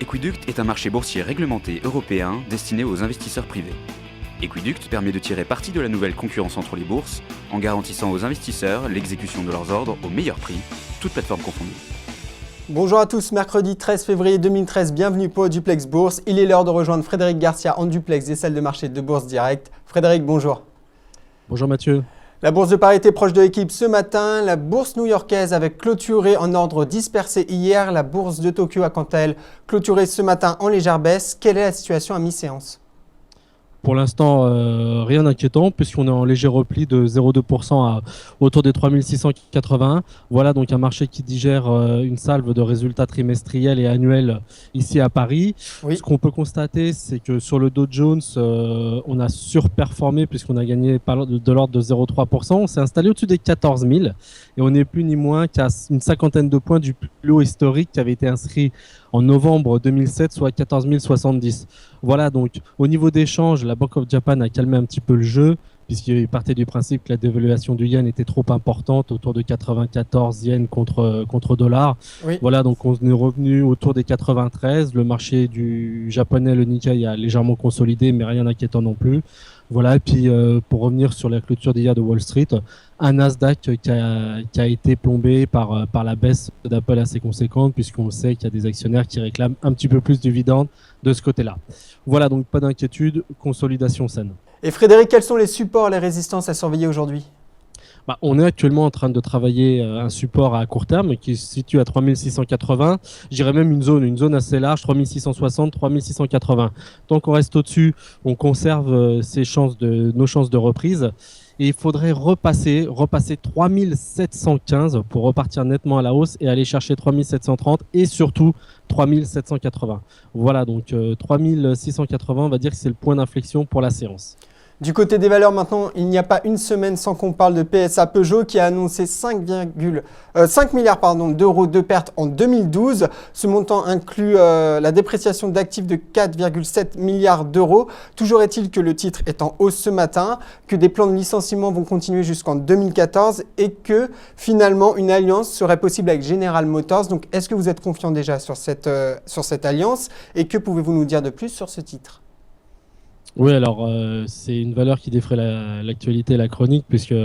Equiduct est un marché boursier réglementé européen destiné aux investisseurs privés. Equiduct permet de tirer parti de la nouvelle concurrence entre les bourses en garantissant aux investisseurs l'exécution de leurs ordres au meilleur prix, toutes plateformes confondues. Bonjour à tous, mercredi 13 février 2013, bienvenue pour Duplex Bourse. Il est l'heure de rejoindre Frédéric Garcia en duplex des salles de marché de Bourse Direct. Frédéric, bonjour. Bonjour Mathieu. La bourse de Paris était proche de l'équipe ce matin. La bourse new-yorkaise avait clôturé en ordre dispersé hier. La bourse de Tokyo a quant à elle clôturé ce matin en légère baisse. Quelle est la situation à mi-séance ? Pour l'instant, rien d'inquiétant puisqu'on est en léger repli de 0,2% autour des 3681. Voilà donc un marché qui digère une salve de résultats trimestriels et annuels ici à Paris. Oui. Ce qu'on peut constater, c'est que sur le Dow Jones, on a surperformé puisqu'on a gagné de l'ordre de 0,3%. On s'est installé au-dessus des 14 000 et on n'est plus ni moins qu'à une cinquantaine de points du plus haut historique qui avait été inscrit en novembre 2007, soit 14 070. Voilà, donc au niveau d'échange, la Bank of Japan a calmé un petit peu le jeu, puisqu'il partait du principe que la dévaluation du yen était trop importante, autour de 94 yens contre dollar. Oui. Voilà, donc on est revenu autour des 93. Le marché du japonais, le Nikkei, a légèrement consolidé, mais rien d'inquiétant non plus. Voilà, et puis pour revenir sur la clôture d'hier de Wall Street, un Nasdaq qui a été plombé par la baisse d'Apple assez conséquente, puisqu'on sait qu'il y a des actionnaires qui réclament un petit peu plus de dividendes de ce côté-là. Voilà, donc pas d'inquiétude, consolidation saine. Et Frédéric, quels sont les supports et les résistances à surveiller aujourd'hui ? On est actuellement en train de travailler un support à court terme qui se situe à 3680. J'irais même une zone assez large, 3660, 3680. Tant qu'on reste au-dessus, on conserve nos chances de reprise. Et il faudrait repasser 3715 pour repartir nettement à la hausse et aller chercher 3730 et surtout 3780. Voilà, donc 3680, on va dire que c'est le point d'inflexion pour la séance. Du côté des valeurs maintenant, il n'y a pas une semaine sans qu'on parle de PSA Peugeot qui a annoncé 5 milliards d'euros de pertes en 2012. Ce montant inclut la dépréciation d'actifs de 4,7 milliards d'euros. Toujours est-il que le titre est en hausse ce matin, que des plans de licenciement vont continuer jusqu'en 2014 et que finalement une alliance serait possible avec General Motors. Donc est-ce que vous êtes confiant déjà sur cette alliance et que pouvez-vous nous dire de plus sur ce titre ? Oui, alors c'est une valeur qui défraie l'actualité et la chronique puisque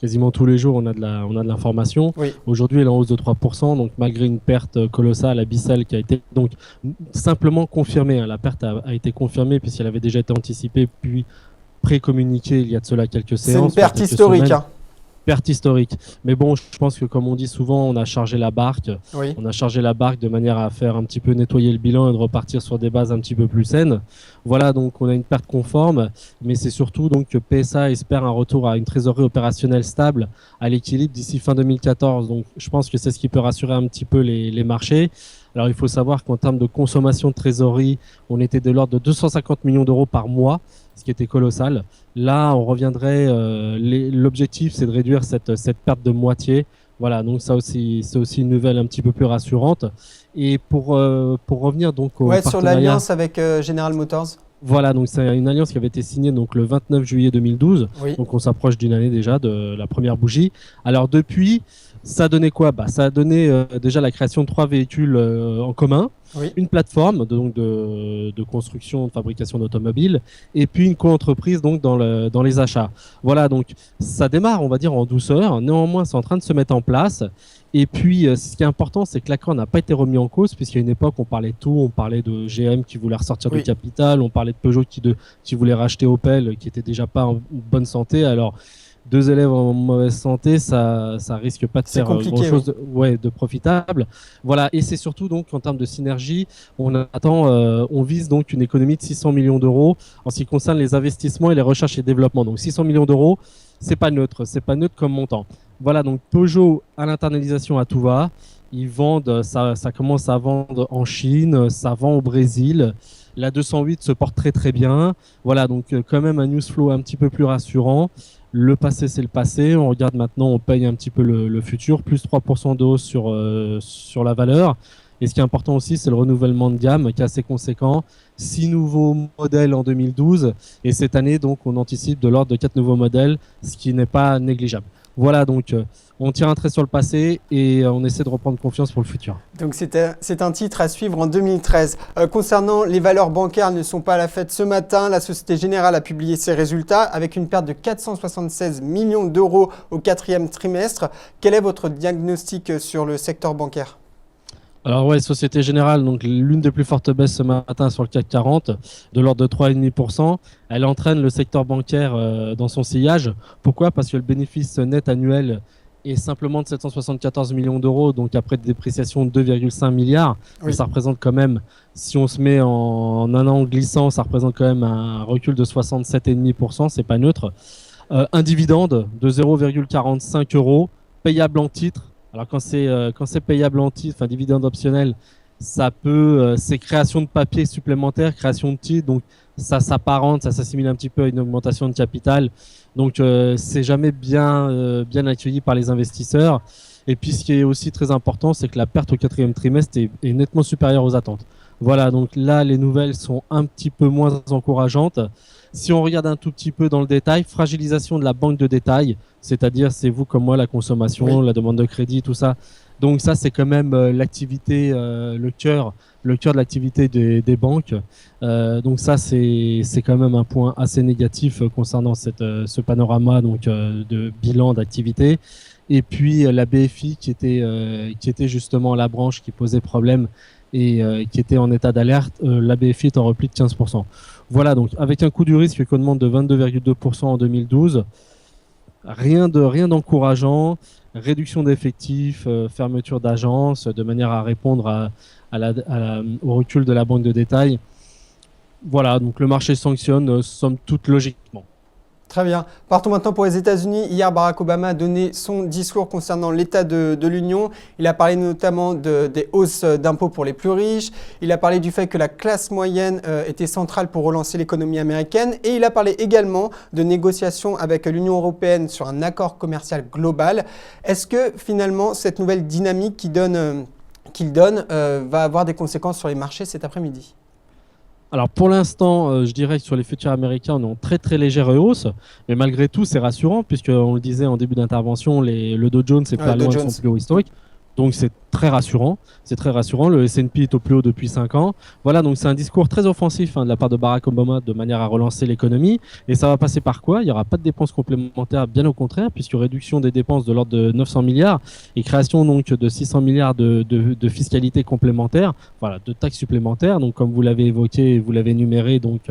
quasiment tous les jours on a de l'information. Oui. Aujourd'hui elle est en hausse de 3%, donc malgré une perte colossale abyssale qui a été donc simplement confirmée. La perte a été confirmée puisqu'elle avait déjà été anticipée puis pré-communiquée il y a de cela quelques séances. C'est une perte historique. Perte historique. Mais bon, je pense que comme on dit souvent, on a chargé la barque. Oui. On a chargé la barque de manière à faire un petit peu nettoyer le bilan et de repartir sur des bases un petit peu plus saines. Voilà, donc on a une perte conforme, mais c'est surtout donc que PSA espère un retour à une trésorerie opérationnelle stable à l'équilibre d'ici fin 2014. Donc je pense que c'est ce qui peut rassurer un petit peu les marchés. Alors il faut savoir qu'en termes de consommation de trésorerie, on était de l'ordre de 250 millions d'euros par mois, ce qui était colossal. Là, on reviendrait. L'objectif, c'est de réduire cette perte de moitié. Voilà, donc ça aussi, c'est aussi une nouvelle un petit peu plus rassurante. Et pour revenir donc au sur l'alliance avec General Motors. Voilà, donc c'est une alliance qui avait été signée donc le 29 juillet 2012. Oui. Donc on s'approche d'une année déjà de la première bougie. Alors depuis, ça a donné quoi ? Ça a donné déjà la création de 3 véhicules en commun, oui. Une plateforme de construction, de fabrication d'automobiles, et puis une co-entreprise donc dans les achats. Voilà, donc ça démarre, on va dire, en douceur. Néanmoins, c'est en train de se mettre en place. Et puis, ce qui est important, c'est que l'accord n'a pas été remis en cause, puisqu'à une époque, on parlait de tout. On parlait de GM qui voulait ressortir du capital, on parlait de Peugeot qui voulait racheter Opel, qui était déjà pas en bonne santé. Alors, 2 élèves en mauvaise santé, ça risque pas de faire grand-chose de profitable. Voilà, et c'est surtout donc en termes de synergie, on vise donc une économie de 600 millions d'euros en ce qui concerne les investissements et les recherches et développement. Donc 600 millions d'euros, c'est pas neutre comme montant. Voilà, donc Peugeot à l'internalisation à tout va. Ils vendent, ça commence à vendre en Chine, ça vend au Brésil. La 208 se porte très très bien. Voilà, donc quand même un news flow un petit peu plus rassurant. Le passé, c'est le passé. On regarde maintenant, on paye un petit peu le futur, plus 3% de hausse sur la valeur. Et ce qui est important aussi, c'est le renouvellement de gamme qui est assez conséquent. 6 nouveaux modèles en 2012. Et cette année, donc, on anticipe de l'ordre de 4 nouveaux modèles, ce qui n'est pas négligeable. Voilà, donc on tire un trait sur le passé et on essaie de reprendre confiance pour le futur. Donc c'est un titre à suivre en 2013. Concernant les valeurs bancaires, elles ne sont pas à la fête ce matin. La Société Générale a publié ses résultats avec une perte de 476 millions d'euros au quatrième trimestre. Quel est votre diagnostic sur le secteur bancaire ? Alors ouais, Société Générale, donc l'une des plus fortes baisses ce matin sur le CAC 40, de l'ordre de 3,5%. Elle entraîne le secteur bancaire dans son sillage. Pourquoi ? Parce que le bénéfice net annuel est simplement de 774 millions d'euros, donc après des dépréciations de 2,5 milliards. Oui. Ça représente quand même, si on se met en un an glissant, ça représente quand même un recul de 67,5%, c'est pas neutre. Un dividende de 0,45 euros, payable en titres. Alors quand c'est payable en titre, enfin dividende optionnel, ça peut, c'est création de papier supplémentaire, création de titres, donc ça s'apparente, ça s'assimile un petit peu à une augmentation de capital. Donc c'est jamais bien accueilli par les investisseurs. Et puis ce qui est aussi très important, c'est que la perte au quatrième trimestre est nettement supérieure aux attentes. Voilà, donc là les nouvelles sont un petit peu moins encourageantes. Si on regarde un tout petit peu dans le détail, fragilisation de la banque de détail, c'est-à-dire c'est vous comme moi la consommation, la demande de crédit, tout ça. Donc ça c'est quand même l'activité, le cœur de l'activité des banques. Donc ça c'est quand même un point assez négatif concernant ce panorama donc de bilan d'activité. Et puis la BFI qui était justement la branche qui posait problème et qui était en état d'alerte, la BFI est en repli de 15%. Voilà, donc avec un coût du risque qui augmente de 22,2% en 2012, rien d'encourageant, réduction d'effectifs, fermeture d'agences, de manière à répondre au recul de la banque de détail. Voilà, donc le marché sanctionne, somme toute logiquement. Très bien. Partons maintenant pour les États-Unis. Hier, Barack Obama a donné son discours concernant l'état de l'Union. Il a parlé notamment des hausses d'impôts pour les plus riches. Il a parlé du fait que la classe moyenne était centrale pour relancer l'économie américaine. Et il a parlé également de négociations avec l'Union européenne sur un accord commercial global. Est-ce que finalement, cette nouvelle dynamique qu'il donne va avoir des conséquences sur les marchés cet après-midi ? Alors pour l'instant, je dirais que sur les futurs américains, on est en très très légère hausse, mais malgré tout, c'est rassurant puisque on le disait en début d'intervention, le Dow Jones est pas loin de son plus haut historique. Donc c'est très rassurant, le S&P est au plus haut depuis 5 ans. Voilà, donc c'est un discours très offensif de la part de Barack Obama de manière à relancer l'économie. Et ça va passer par quoi ? Il n'y aura pas de dépenses complémentaires, bien au contraire, puisque réduction des dépenses de l'ordre de 900 milliards et création donc de 600 milliards de fiscalité complémentaire, voilà, de taxes supplémentaires. Donc comme vous l'avez évoqué, vous l'avez énuméré donc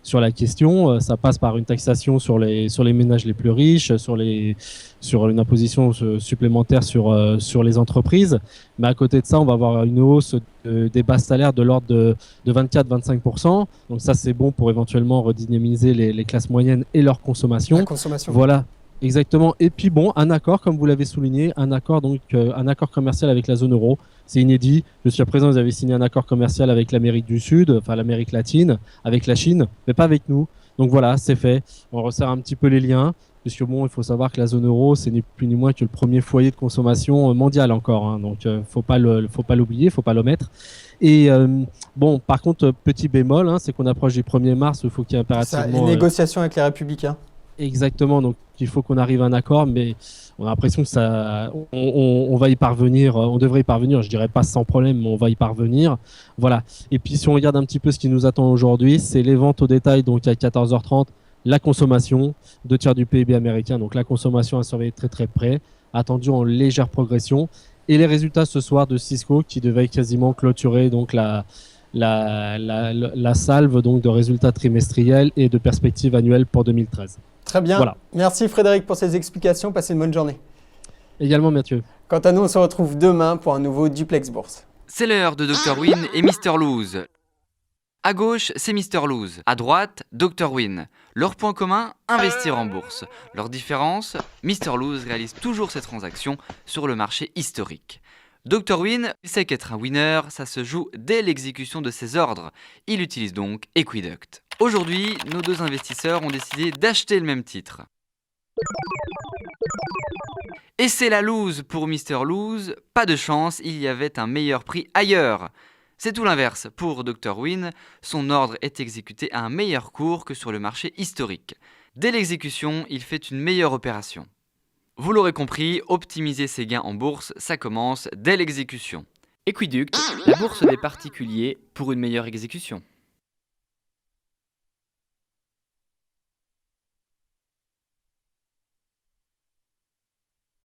sur la question, ça passe par une taxation sur les ménages les plus riches, sur une imposition supplémentaire sur les entreprises. Mais à côté de ça, on va avoir une hausse des bas salaires de l'ordre de 24-25%. Donc ça, c'est bon pour éventuellement redynamiser les classes moyennes et leur consommation. La consommation. Voilà. Exactement. Et puis bon, un accord, comme vous l'avez souligné, un accord commercial avec la zone euro. C'est inédit. Jusqu'à présent, vous avez signé un accord commercial avec l'Amérique du Sud, enfin l'Amérique latine, avec la Chine, mais pas avec nous. Donc voilà, c'est fait. On resserre un petit peu les liens. Puisque bon, il faut savoir que la zone euro, c'est ni plus ni moins que le premier foyer de consommation mondial encore. Donc, faut pas l'oublier, faut pas l'omettre. Et bon, par contre, petit bémol, c'est qu'on approche du 1er mars, il faut qu'il y ait impérativement... Les négociations avec les Républicains. Exactement, donc il faut qu'on arrive à un accord, mais on a l'impression que on va y parvenir, on devrait y parvenir, je dirais pas sans problème, mais on va y parvenir. Voilà. Et puis si on regarde un petit peu ce qui nous attend aujourd'hui, c'est les ventes au détail, donc à 14h30, la consommation, 2/3 du PIB américain, donc la consommation à surveiller très très près, attendu en légère progression, et les résultats ce soir de Cisco qui devait quasiment clôturer donc la salve donc de résultats trimestriels et de perspectives annuelles pour 2013. Très bien. Voilà. Merci Frédéric pour ces explications. Passez une bonne journée. Également, Mathieu. Quant à nous, on se retrouve demain pour un nouveau Duplex Bourse. C'est l'heure de Dr Win et Mr Lose. À gauche, c'est Mr Lose. À droite, Dr Win. Leur point commun, investir en bourse. Leur différence, Mr Lose réalise toujours ses transactions sur le marché historique. Dr Win sait qu'être un winner, ça se joue dès l'exécution de ses ordres. Il utilise donc Equiduct. Aujourd'hui, nos deux investisseurs ont décidé d'acheter le même titre. Et c'est la lose pour Mr Lose. Pas de chance, il y avait un meilleur prix ailleurs. C'est tout l'inverse. Pour Dr Win, son ordre est exécuté à un meilleur cours que sur le marché historique. Dès l'exécution, il fait une meilleure opération. Vous l'aurez compris, optimiser ses gains en bourse, ça commence dès l'exécution. Equiduct, la bourse des particuliers pour une meilleure exécution.